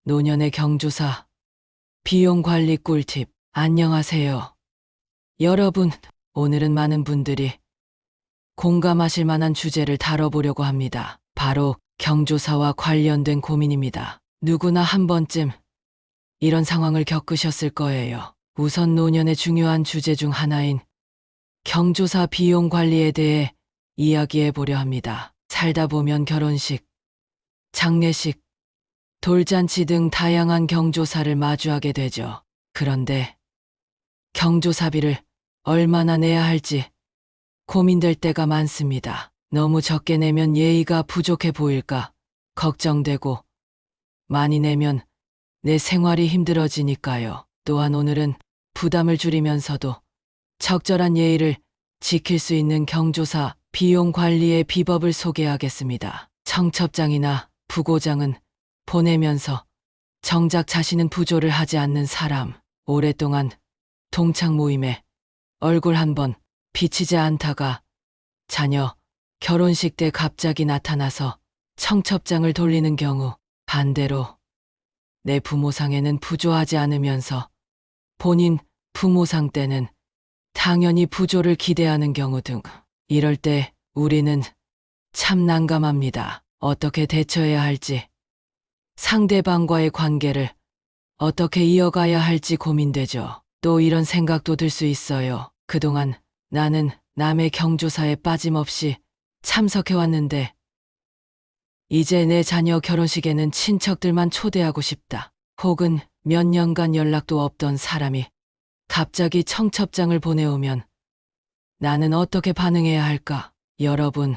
노년의 경조사 비용 관리 꿀팁. 안녕하세요. 여러분, 오늘은 많은 분들이 공감하실 만한 주제를 다뤄보려고 합니다. 바로 경조사와 관련된 고민입니다. 누구나 한 번쯤 이런 상황을 겪으셨을 거예요. 우선 노년의 중요한 주제 중 하나인 경조사 비용 관리에 대해 이야기해 보려 합니다. 살다 보면 결혼식, 장례식, 돌잔치 등 다양한 경조사를 마주하게 되죠. 그런데 경조사비를 얼마나 내야 할지 고민될 때가 많습니다. 너무 적게 내면 예의가 부족해 보일까 걱정되고, 많이 내면 내 생활이 힘들어지니까요. 또한 오늘은 부담을 줄이면서도 적절한 예의를 지킬 수 있는 경조사 비용 관리의 비법을 소개하겠습니다. 청첩장이나 부고장은 보내면서 정작 자신은 부조를 하지 않는 사람, 오랫동안 동창 모임에 얼굴 한번 비치지 않다가 자녀 결혼식 때 갑자기 나타나서 청첩장을 돌리는 경우, 반대로 내 부모상에는 부조하지 않으면서 본인 부모상 때는 당연히 부조를 기대하는 경우 등, 이럴 때 우리는 참 난감합니다. 어떻게 대처해야 할지, 상대방과의 관계를 어떻게 이어가야 할지 고민되죠. 또 이런 생각도 들 수 있어요. 그동안 나는 남의 경조사에 빠짐없이 참석해왔는데 이제 내 자녀 결혼식에는 친척들만 초대하고 싶다. 혹은 몇 년간 연락도 없던 사람이 갑자기 청첩장을 보내오면 나는 어떻게 반응해야 할까? 여러분,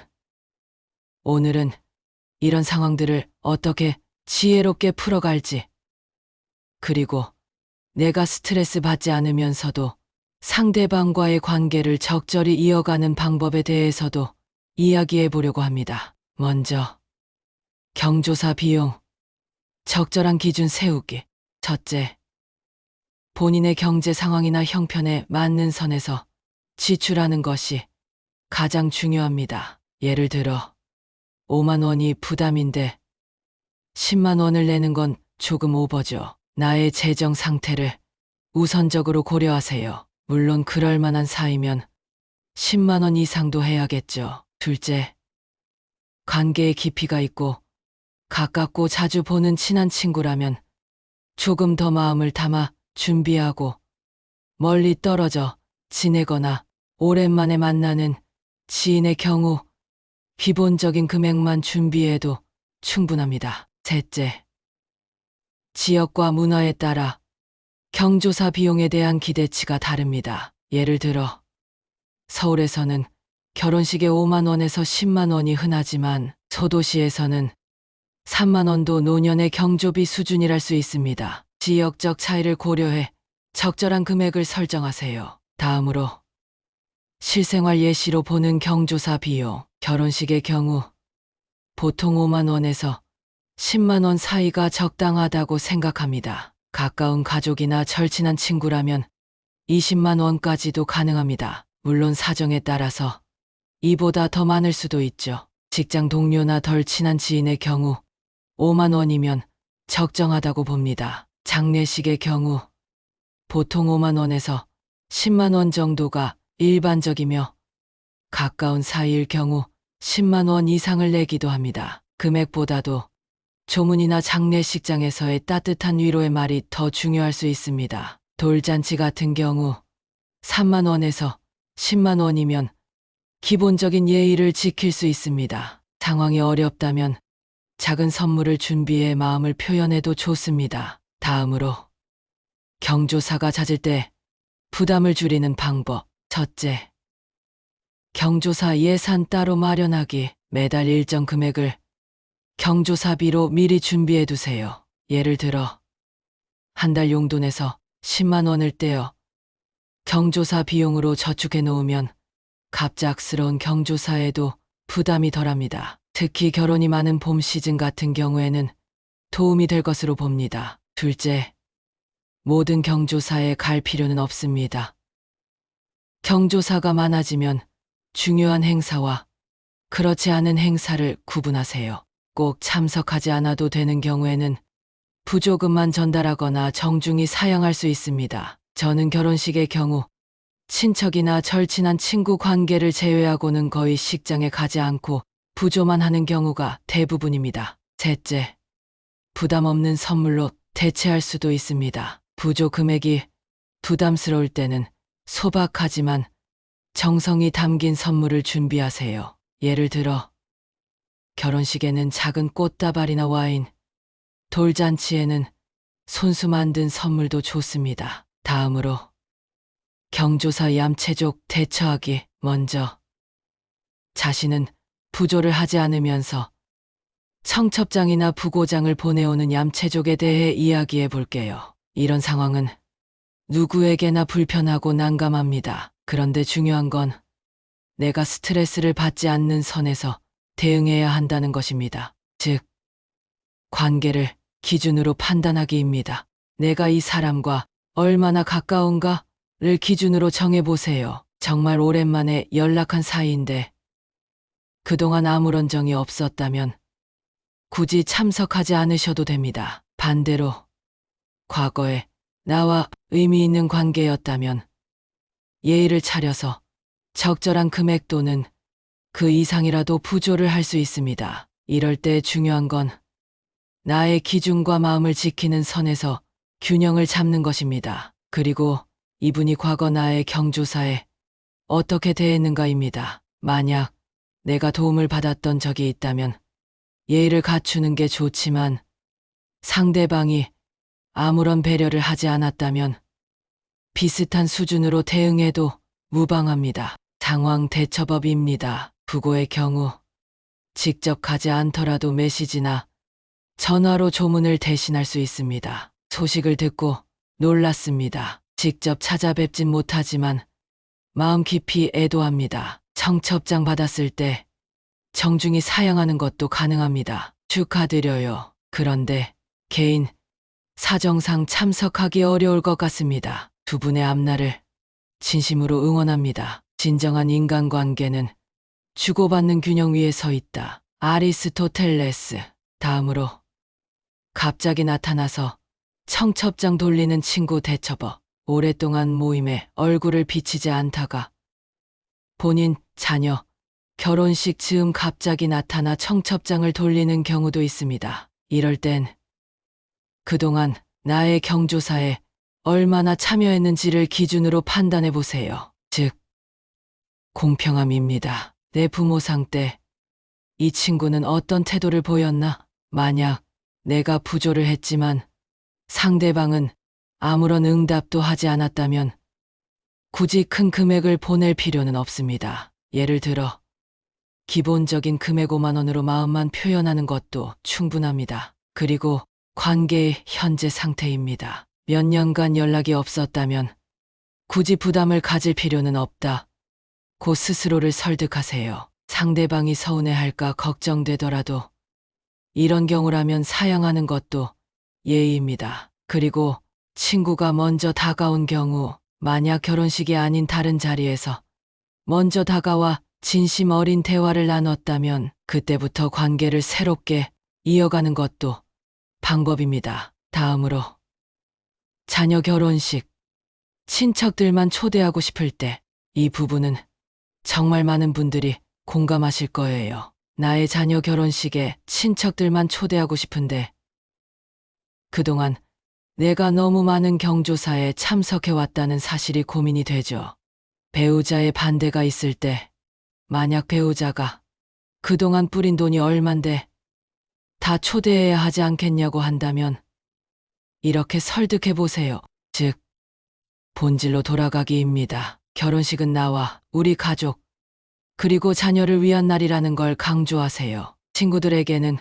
오늘은 이런 상황들을 어떻게 지혜롭게 풀어갈지, 그리고 내가 스트레스 받지 않으면서도 상대방과의 관계를 적절히 이어가는 방법에 대해서도 이야기해 보려고 합니다. 먼저, 경조사 비용, 적절한 기준 세우기. 첫째, 본인의 경제 상황이나 형편에 맞는 선에서 지출하는 것이 가장 중요합니다. 예를 들어 5만 원이 부담인데 10만 원을 내는 건 조금 오버죠. 나의 재정 상태를 우선적으로 고려하세요. 물론 그럴 만한 사이면 10만 원 이상도 해야겠죠. 둘째, 관계의 깊이가 있고 가깝고 자주 보는 친한 친구라면 조금 더 마음을 담아 준비하고, 멀리 떨어져 지내거나 오랜만에 만나는 지인의 경우 기본적인 금액만 준비해도 충분합니다. 셋째, 지역과 문화에 따라 경조사 비용에 대한 기대치가 다릅니다. 예를 들어 서울에서는 결혼식에 5만 원에서 10만 원이 흔하지만 소도시에서는 3만 원도 노년의 경조비 수준이랄 수 있습니다. 지역적 차이를 고려해 적절한 금액을 설정하세요. 다음으로 실생활 예시로 보는 경조사 비용. 결혼식의 경우 보통 5만 원에서 10만 원 사이가 적당하다고 생각합니다. 가까운 가족이나 절친한 친구라면 20만 원까지도 가능합니다. 물론 사정에 따라서 이보다 더 많을 수도 있죠. 직장 동료나 덜 친한 지인의 경우 5만 원이면 적정하다고 봅니다. 장례식의 경우 보통 5만 원에서 10만 원 정도가 일반적이며, 가까운 사이일 경우 10만 원 이상을 내기도 합니다. 금액보다도 조문이나 장례식장에서의 따뜻한 위로의 말이 더 중요할 수 있습니다. 돌잔치 같은 경우 3만 원에서 10만 원이면 기본적인 예의를 지킬 수 있습니다. 상황이 어렵다면 작은 선물을 준비해 마음을 표현해도 좋습니다. 다음으로 경조사가 잦을 때 부담을 줄이는 방법. 첫째, 경조사 예산 따로 마련하기. 매달 일정 금액을 경조사비로 미리 준비해 두세요. 예를 들어 한 달 용돈에서 10만 원을 떼어 경조사 비용으로 저축해 놓으면 갑작스러운 경조사에도 부담이 덜합니다. 특히 결혼이 많은 봄 시즌 같은 경우에는 도움이 될 것으로 봅니다. 둘째, 모든 경조사에 갈 필요는 없습니다. 경조사가 많아지면 중요한 행사와 그렇지 않은 행사를 구분하세요. 꼭 참석하지 않아도 되는 경우에는 부조금만 전달하거나 정중히 사양할 수 있습니다. 저는 결혼식의 경우 친척이나 절친한 친구 관계를 제외하고는 거의 식장에 가지 않고 부조만 하는 경우가 대부분입니다. 셋째, 부담 없는 선물로 대체할 수도 있습니다. 부조 금액이 부담스러울 때는 소박하지만 정성이 담긴 선물을 준비하세요. 예를 들어 결혼식에는 작은 꽃다발이나 와인, 돌잔치에는 손수 만든 선물도 좋습니다. 다음으로 경조사 얌체족 대처하기. 먼저 자신은 부조를 하지 않으면서 청첩장이나 부고장을 보내오는 얌체족에 대해 이야기해 볼게요. 이런 상황은 누구에게나 불편하고 난감합니다. 그런데 중요한 건 내가 스트레스를 받지 않는 선에서 대응해야 한다는 것입니다. 즉, 관계를 기준으로 판단하기입니다. 내가 이 사람과 얼마나 가까운가를 기준으로 정해보세요. 정말 오랜만에 연락한 사이인데 그동안 아무런 정이 없었다면 굳이 참석하지 않으셔도 됩니다. 반대로 과거에 나와 의미 있는 관계였다면 예의를 차려서 적절한 금액 또는 그 이상이라도 부조를 할 수 있습니다. 이럴 때 중요한 건 나의 기준과 마음을 지키는 선에서 균형을 잡는 것입니다. 그리고 이분이 과거 나의 경조사에 어떻게 대했는가입니다. 만약 내가 도움을 받았던 적이 있다면 예의를 갖추는 게 좋지만 상대방이 아무런 배려를 하지 않았다면 비슷한 수준으로 대응해도 무방합니다. 상황 대처법입니다. 부고의 경우 직접 가지 않더라도 메시지나 전화로 조문을 대신할 수 있습니다. 소식을 듣고 놀랐습니다. 직접 찾아뵙진 못하지만 마음 깊이 애도합니다. 청첩장 받았을 때 정중히 사양하는 것도 가능합니다. 축하드려요. 그런데 개인 사정상 참석하기 어려울 것 같습니다. 두 분의 앞날을 진심으로 응원합니다. 진정한 인간관계는 주고받는 균형 위에 서 있다. 아리스토텔레스. 다음으로 갑자기 나타나서 청첩장 돌리는 친구 대처법. 오랫동안 모임에 얼굴을 비치지 않다가 본인 자녀 결혼식 즈음 갑자기 나타나 청첩장을 돌리는 경우도 있습니다. 이럴 땐 그동안 나의 경조사에 얼마나 참여했는지를 기준으로 판단해 보세요. 즉, 공평함입니다. 내 부모상 때 이 친구는 어떤 태도를 보였나? 만약 내가 부조를 했지만 상대방은 아무런 응답도 하지 않았다면 굳이 큰 금액을 보낼 필요는 없습니다. 예를 들어 기본적인 금액 5만 원으로 마음만 표현하는 것도 충분합니다. 그리고 관계의 현재 상태입니다. 몇 년간 연락이 없었다면 굳이 부담을 가질 필요는 없다. 고 스스로를 설득하세요. 상대방이 서운해할까 걱정되더라도 이런 경우라면 사양하는 것도 예의입니다. 그리고 친구가 먼저 다가온 경우, 만약 결혼식이 아닌 다른 자리에서 먼저 다가와 진심 어린 대화를 나눴다면 그때부터 관계를 새롭게 이어가는 것도 방법입니다. 다음으로 자녀 결혼식, 친척들만 초대하고 싶을 때 이 부분은 정말 많은 분들이 공감하실 거예요. 나의 자녀 결혼식에 친척들만 초대하고 싶은데 그동안 내가 너무 많은 경조사에 참석해왔다는 사실이 고민이 되죠. 배우자의 반대가 있을 때 만약 배우자가 그동안 뿌린 돈이 얼만데 다 초대해야 하지 않겠냐고 한다면 이렇게 설득해 보세요. 즉, 본질로 돌아가기입니다. 결혼식은 나와 우리 가족, 그리고 자녀를 위한 날이라는 걸 강조하세요. 친구들에게는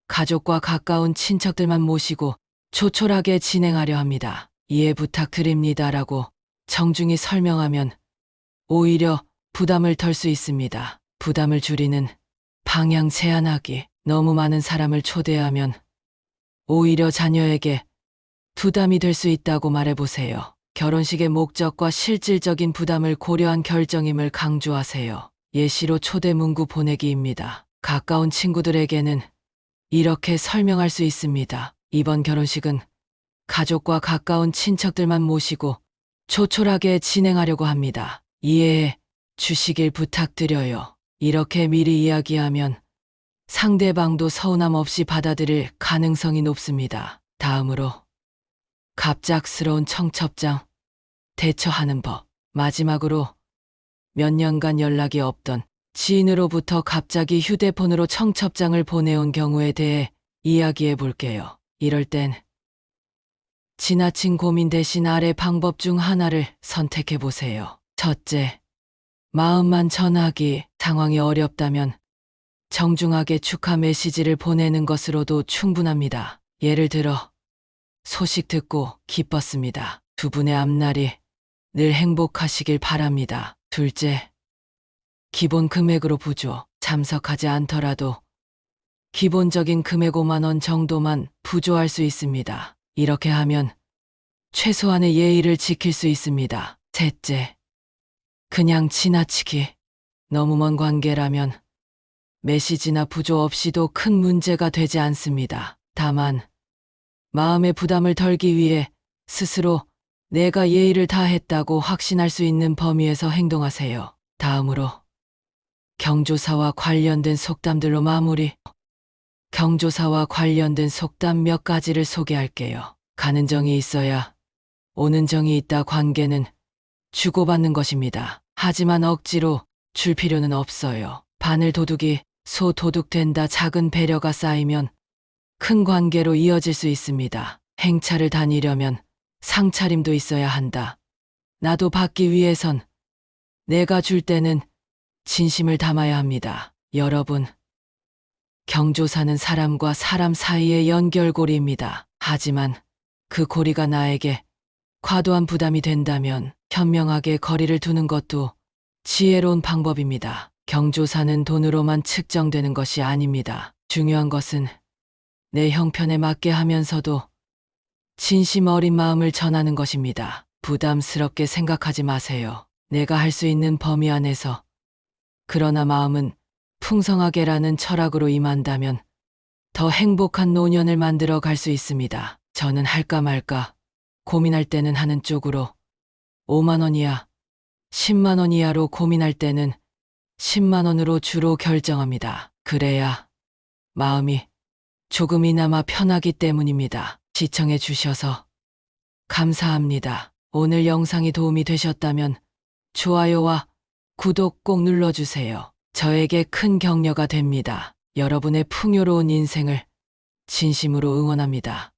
가족과 가까운 친척들만 모시고 조촐하게 진행하려 합니다. 이해 부탁드립니다라고 정중히 설명하면 오히려 부담을 덜 수 있습니다. 부담을 줄이는 방향 제한하기. 너무 많은 사람을 초대하면 오히려 자녀에게 부담이 될 수 있다고 말해보세요. 결혼식의 목적과 실질적인 부담을 고려한 결정임을 강조하세요. 예시로 초대 문구 보내기입니다. 가까운 친구들에게는 이렇게 설명할 수 있습니다. 이번 결혼식은 가족과 가까운 친척들만 모시고 조촐하게 진행하려고 합니다. 이해해 주시길 부탁드려요. 이렇게 미리 이야기하면 상대방도 서운함 없이 받아들일 가능성이 높습니다. 다음으로 갑작스러운 청첩장 대처하는 법. 마지막으로 몇 년간 연락이 없던 지인으로부터 갑자기 휴대폰으로 청첩장을 보내온 경우에 대해 이야기해 볼게요. 이럴 땐 지나친 고민 대신 아래 방법 중 하나를 선택해 보세요. 첫째, 마음만 전하기. 상황이 어렵다면 정중하게 축하 메시지를 보내는 것으로도 충분합니다. 예를 들어, 소식 듣고 기뻤습니다. 두 분의 앞날이 늘 행복하시길 바랍니다. 둘째, 기본 금액으로 부조. 참석하지 않더라도 기본적인 금액 5만 원 정도만 부조할 수 있습니다. 이렇게 하면 최소한의 예의를 지킬 수 있습니다. 셋째, 그냥 지나치기. 너무 먼 관계라면 메시지나 부조 없이도 큰 문제가 되지 않습니다. 다만 마음의 부담을 덜기 위해 스스로 내가 예의를 다했다고 확신할 수 있는 범위에서 행동하세요. 다음으로 경조사와 관련된 속담들로 마무리. 경조사와 관련된 속담 몇 가지를 소개할게요. 가는 정이 있어야 오는 정이 있다. 관계는 주고받는 것입니다. 하지만 억지로 줄 필요는 없어요. 바늘 도둑이 소 도둑 된다. 작은 배려가 쌓이면 큰 관계로 이어질 수 있습니다. 행차를 다니려면 상차림도 있어야 한다. 나도 받기 위해선 내가 줄 때는 진심을 담아야 합니다. 여러분, 경조사는 사람과 사람 사이의 연결고리입니다. 하지만 그 고리가 나에게 과도한 부담이 된다면 현명하게 거리를 두는 것도 지혜로운 방법입니다. 경조사는 돈으로만 측정되는 것이 아닙니다. 중요한 것은 내 형편에 맞게 하면서도 진심 어린 마음을 전하는 것입니다. 부담스럽게 생각하지 마세요. 내가 할 수 있는 범위 안에서. 그러나 마음은 풍성하게라는 철학으로 임한다면 더 행복한 노년을 만들어 갈 수 있습니다. 저는 할까 말까 고민할 때는 하는 쪽으로 5만 원 이하, 10만 원 이하로 고민할 때는 10만 원으로 주로 결정합니다. 그래야 마음이 조금이나마 편하기 때문입니다. 시청해 주셔서 감사합니다. 오늘 영상이 도움이 되셨다면 좋아요와 구독 꼭 눌러주세요. 저에게 큰 격려가 됩니다. 여러분의 풍요로운 인생을 진심으로 응원합니다.